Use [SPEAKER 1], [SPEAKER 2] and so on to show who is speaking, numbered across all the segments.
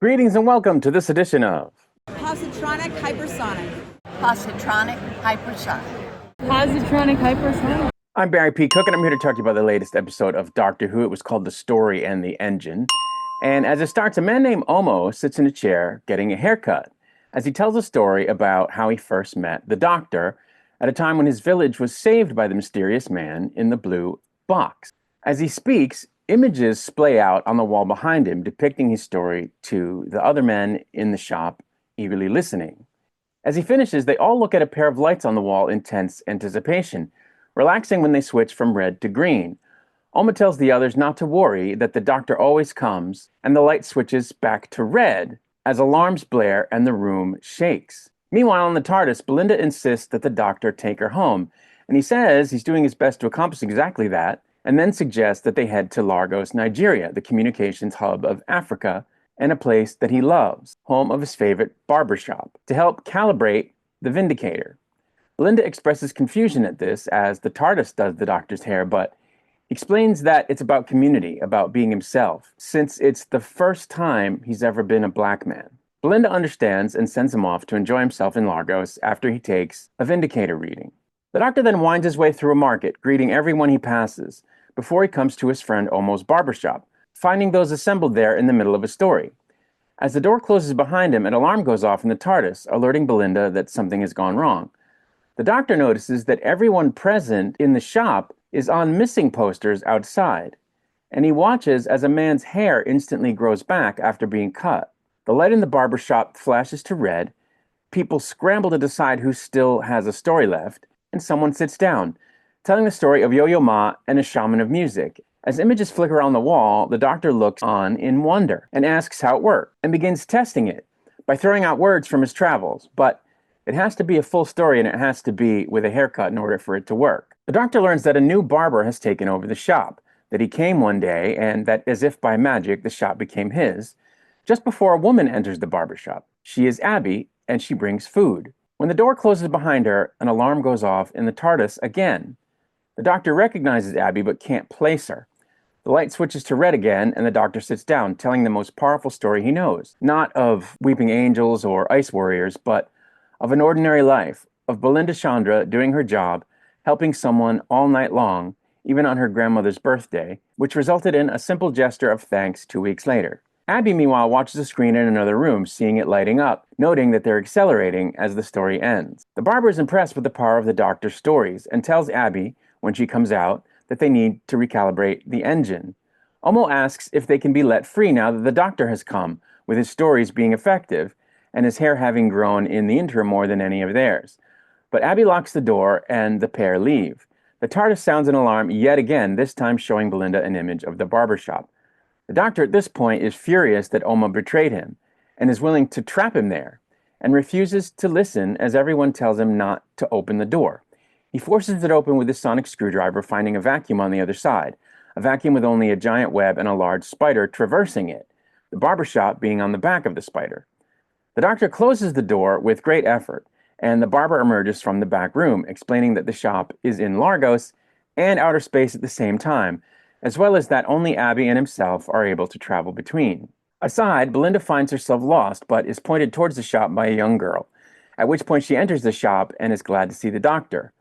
[SPEAKER 1] Greetings and welcome to this edition of
[SPEAKER 2] Positronic Hypersonic.
[SPEAKER 3] Positronic hypersonic.
[SPEAKER 4] Positronic hypersonic.
[SPEAKER 1] I'm Barry P. Cook, and I'm here to talk to you about the latest episode of Doctor Who. It was called The Story and the Engine. And as it starts, a man named Omo sits in a chair getting a haircut as he tells a story about how he first met the Doctor at a time when his village was saved by the mysterious man in the blue box. As he speaks, images splay out on the wall behind him, depicting his story to the other men in the shop, eagerly listening. As he finishes, they all look at a pair of lights on the wall in tense anticipation, relaxing when they switch from red to green. Oma tells the others not to worry, that the Doctor always comes, and the light switches back to red as alarms blare and the room shakes. Meanwhile, in the TARDIS, Belinda insists that the Doctor take her home, and he says he's doing his best to accomplish exactly that, and then suggests that they head to Lagos, Nigeria, the communications hub of Africa, and a place that he loves, home of his favorite barbershop, to help calibrate the Vindicator. Belinda expresses confusion at this, as the TARDIS does the Doctor's hair, but explains that it's about community, about being himself, since it's the first time he's ever been a black man. Belinda understands and sends him off to enjoy himself in Lagos after he takes a Vindicator reading. The Doctor then winds his way through a market, greeting everyone he passes, before he comes to his friend Omo's barbershop, finding those assembled there in the middle of a story. As the door closes behind him, an alarm goes off in the TARDIS, alerting Belinda that something has gone wrong. The Doctor notices that everyone present in the shop is on missing posters outside, and he watches as a man's hair instantly grows back after being cut. The light in the barber shop flashes to red, people scramble to decide who still has a story left, and someone sits down, telling the story of Yo-Yo Ma and a shaman of music. As images flicker on the wall, the Doctor looks on in wonder and asks how it worked, and begins testing it by throwing out words from his travels, but it has to be a full story and it has to be with a haircut in order for it to work. The Doctor learns that a new barber has taken over the shop, that he came one day and that, as if by magic, the shop became his, just before a woman enters the barbershop. She is Abby, and she brings food. When the door closes behind her, an alarm goes off in the TARDIS again. The Doctor recognizes Abby but can't place her. The light switches to red again, and the Doctor sits down, telling the most powerful story he knows, not of weeping angels or ice warriors, but of an ordinary life, of Belinda Chandra doing her job, helping someone all night long, even on her grandmother's birthday, which resulted in a simple gesture of thanks 2 weeks later. Abby, meanwhile, watches the screen in another room, seeing it lighting up, noting that they're accelerating as the story ends. The barber is impressed with the power of the Doctor's stories and tells Abby, when she comes out, that they need to recalibrate the engine. Omo asks if they can be let free now that the Doctor has come, with his stories being effective, and his hair having grown in the interim more than any of theirs. But Abby locks the door, and the pair leave. The TARDIS sounds an alarm yet again, this time showing Belinda an image of the barbershop. The Doctor at this point is furious that Omo betrayed him, and is willing to trap him there, and refuses to listen as everyone tells him not to open the door. He forces it open with his sonic screwdriver, finding a vacuum on the other side, a vacuum with only a giant web and a large spider traversing it, the barbershop being on the back of the spider. The Doctor closes the door with great effort, and the barber emerges from the back room, explaining that the shop is in Lagos and outer space at the same time, as well as that only Abby and himself are able to travel between. Aside, Belinda finds herself lost, but is pointed towards the shop by a young girl, at which point she enters the shop and is glad to see the Doctor.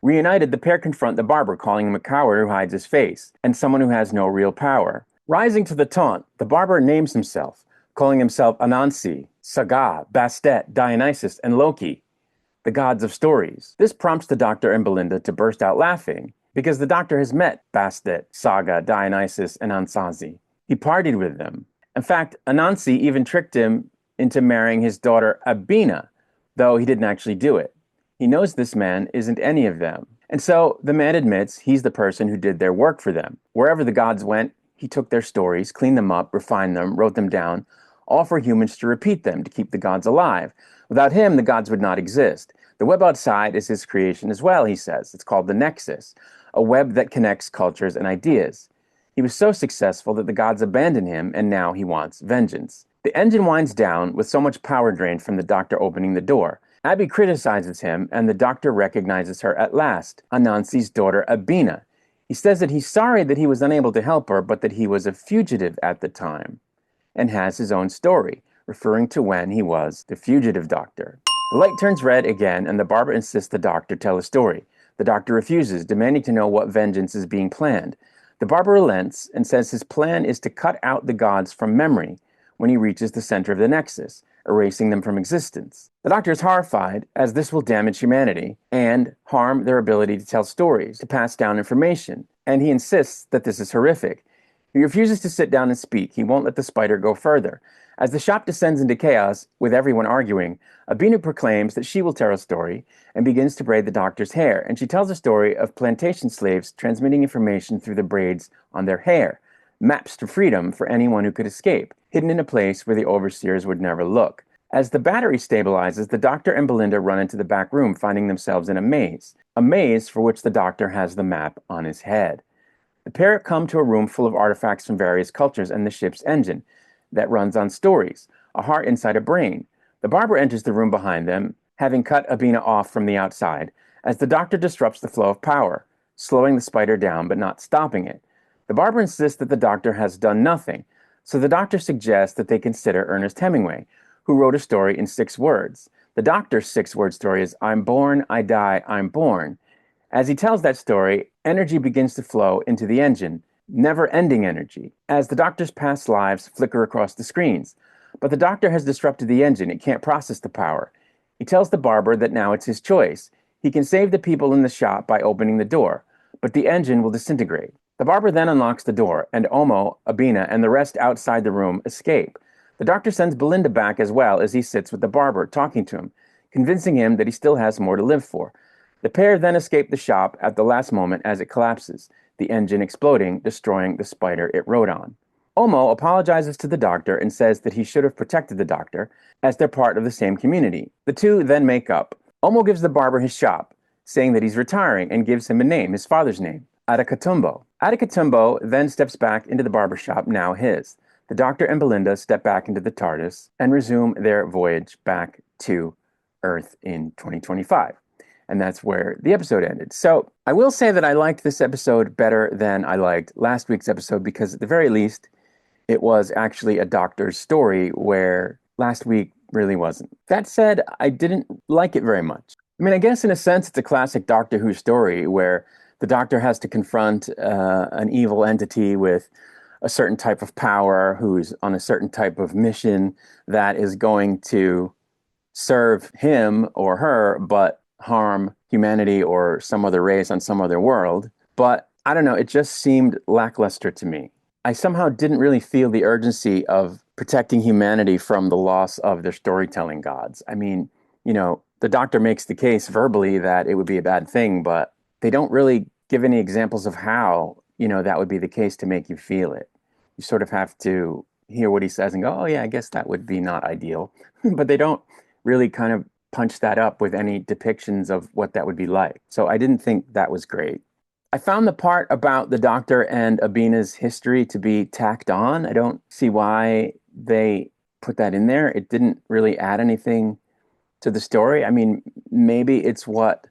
[SPEAKER 1] Reunited, the pair confront the barber, calling him a coward who hides his face, and someone who has no real power. Rising to the taunt, the barber names himself, calling himself Anansi, Saga, Bastet, Dionysus, and Loki, the gods of stories. This prompts the Doctor and Belinda to burst out laughing, because the Doctor has met Bastet, Saga, Dionysus, and Ansansi. He partied with them. In fact, Anansi even tricked him into marrying his daughter Abina, though he didn't actually do it. He knows this man isn't any of them. And so the man admits he's the person who did their work for them. Wherever the gods went, he took their stories, cleaned them up, refined them, wrote them down, all for humans to repeat them, to keep the gods alive. Without him, the gods would not exist. The web outside is his creation as well, he says. It's called the Nexus, a web that connects cultures and ideas. He was so successful that the gods abandoned him, and now he wants vengeance. The engine winds down with so much power drained from the Doctor opening the door. Abby criticizes him, and the Doctor recognizes her at last, Anansi's daughter Abina. He says that he's sorry that he was unable to help her, but that he was a fugitive at the time, and has his own story, referring to when he was the fugitive doctor. The light turns red again, and the barber insists the doctor tell a story. The doctor refuses, demanding to know what vengeance is being planned. The barber relents and says his plan is to cut out the gods from memory when he reaches the center of the nexus, erasing them from existence. The doctor is horrified, as this will damage humanity and harm their ability to tell stories, to pass down information, and he insists that this is horrific. He refuses to sit down and speak. He won't let the spider go further. As the shop descends into chaos, with everyone arguing, Abina proclaims that she will tell a story and begins to braid the doctor's hair, and she tells a story of plantation slaves transmitting information through the braids on their hair, maps to freedom for anyone who could escape, hidden in a place where the overseers would never look. As the battery stabilizes, the doctor and Belinda run into the back room, finding themselves in a maze for which the doctor has the map on his head. The pair come to a room full of artifacts from various cultures and the ship's engine that runs on stories, a heart inside a brain. The barber enters the room behind them, having cut Abina off from the outside, as the doctor disrupts the flow of power, slowing the spider down but not stopping it. The barber insists that the doctor has done nothing, so the doctor suggests that they consider Ernest Hemingway, who wrote a story in 6 words. The doctor's 6-word story is, "I'm born, I die, I'm born." As he tells that story, energy begins to flow into the engine, never-ending energy, as the doctor's past lives flicker across the screens. But the doctor has disrupted the engine. It can't process the power. He tells the barber that now it's his choice. He can save the people in the shop by opening the door, but the engine will disintegrate. The barber then unlocks the door, and Omo, Abina, and the rest outside the room escape. The doctor sends Belinda back as well as he sits with the barber, talking to him, convincing him that he still has more to live for. The pair then escape the shop at the last moment as it collapses, the engine exploding, destroying the spider it rode on. Omo apologizes to the doctor and says that he should have protected the doctor, as they're part of the same community. The two then make up. Omo gives the barber his shop, saying that he's retiring, and gives him a name, his father's name, Adakatumbo. Adakatumbo then steps back into the barber shop, now his. The doctor and Belinda step back into the TARDIS and resume their voyage back to Earth in 2025. And that's where the episode ended. So I will say that I liked this episode better than I liked last week's episode, because at the very least, it was actually a doctor's story, where last week really wasn't. That said, I didn't like it very much. I mean, I guess in a sense, it's a classic Doctor Who story where the doctor has to confront an evil entity with a certain type of power, who's on a certain type of mission that is going to serve him or her, but harm humanity or some other race on some other world. But I don't know, it just seemed lackluster to me. I somehow didn't really feel the urgency of protecting humanity from the loss of their storytelling gods. I mean, the doctor makes the case verbally that it would be a bad thing, but they don't really give any examples of how, that would be the case to make you feel it. You sort of have to hear what he says and go, oh yeah, I guess that would be not ideal. But they don't really kind of punch that up with any depictions of what that would be like. So I didn't think that was great. I found the part about the doctor and Abina's history to be tacked on. I don't see why they put that in there. It didn't really add anything to the story. I mean, maybe it's what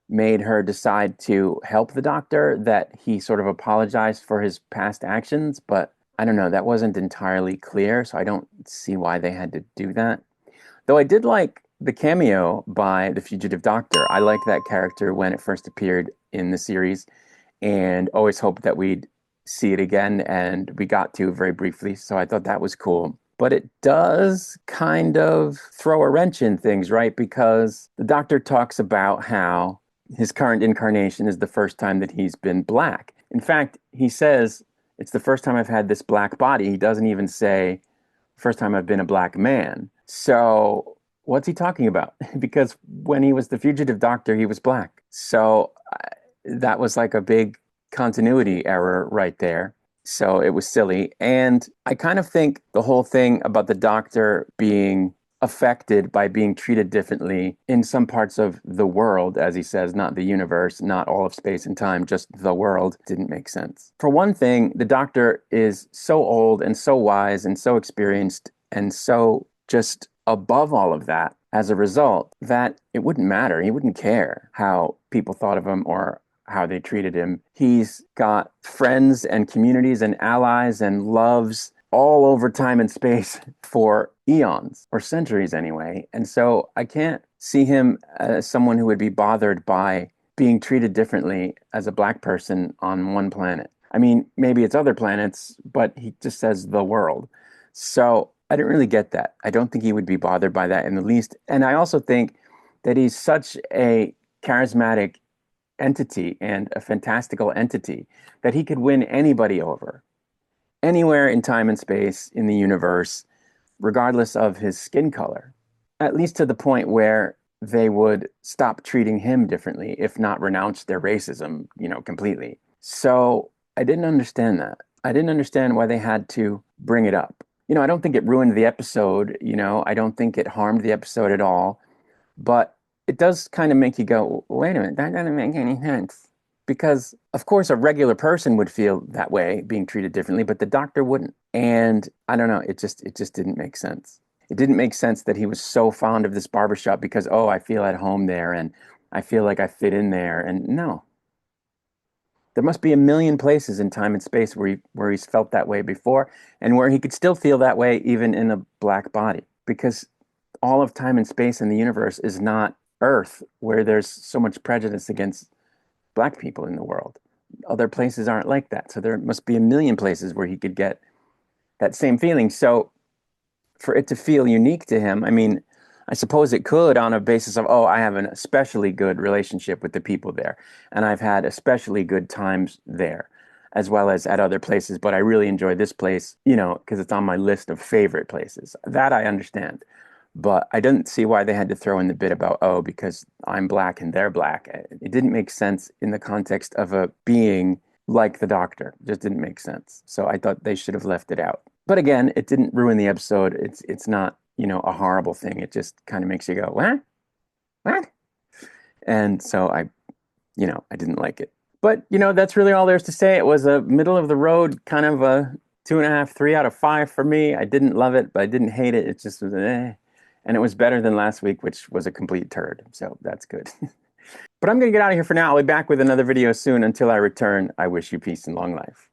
[SPEAKER 1] made her decide to help the doctor, that he sort of apologized for his past actions, but I don't know, that wasn't entirely clear, so I don't see why they had to do that. Though I did like the cameo by the fugitive doctor. I liked that character when it first appeared in the series, and always hoped that we'd see it again, and we got to very briefly, so I thought that was cool. But it does kind of throw a wrench in things, right? Because the doctor talks about how his current incarnation is the first time that he's been black. In fact, he says, it's the first time I've had this black body. He doesn't even say, first time I've been a black man. So what's he talking about? Because when he was the fugitive doctor, he was black. So that was like a big continuity error right there. So it was silly. And I kind of think the whole thing about the doctor being affected by being treated differently in some parts of the world, as he says, not the universe, not all of space and time, just the world, didn't make sense. For one thing, the doctor is so old and so wise and so experienced and so just above all of that as a result that it wouldn't matter. He wouldn't care how people thought of him or how they treated him. He's got friends and communities and allies and loves all over time and space for eons or centuries anyway. And so I can't see him as someone who would be bothered by being treated differently as a black person on one planet. I mean, maybe it's other planets, but he just says the world. So I didn't really get that. I don't think he would be bothered by that in the least. And I also think that he's such a charismatic entity and a fantastical entity that he could win anybody over anywhere in time and space in the universe, regardless of his skin color, at least to the point where they would stop treating him differently, if not renounce their racism, completely. So I didn't understand that. I didn't understand why they had to bring it up. I don't think it ruined the episode, I don't think it harmed the episode at all, but it does kind of make you go, wait a minute, that doesn't make any sense. Because, of course, a regular person would feel that way, being treated differently, but the doctor wouldn't. And I don't know, it just didn't make sense. It didn't make sense that he was so fond of this barbershop because, oh, I feel at home there and I feel like I fit in there. And no, there must be a million places in time and space where he's felt that way before and where he could still feel that way even in a black body. Because all of time and space in the universe is not Earth, where there's so much prejudice against black people in the world. Other places aren't like that. So there must be a million places where he could get that same feeling. So for it to feel unique to him, I mean, I suppose it could on a basis of, oh, I have an especially good relationship with the people there. And I've had especially good times there, as well as at other places. But I really enjoy this place, because it's on my list of favorite places. That I understand. But I didn't see why they had to throw in the bit about, oh, because I'm black and they're black. It didn't make sense in the context of a being like the Doctor. It just didn't make sense. So I thought they should have left it out. But again, it didn't ruin the episode. It's not, a horrible thing. It just kind of makes you go, what? What? And so I didn't like it. But, that's really all there's to say. It was a middle of the road, kind of a 2.5, 3 out of 5 for me. I didn't love it, but I didn't hate it. It just was And it was better than last week, which was a complete turd. So that's good. But I'm going to get out of here for now. I'll be back with another video soon. Until I return, I wish you peace and long life.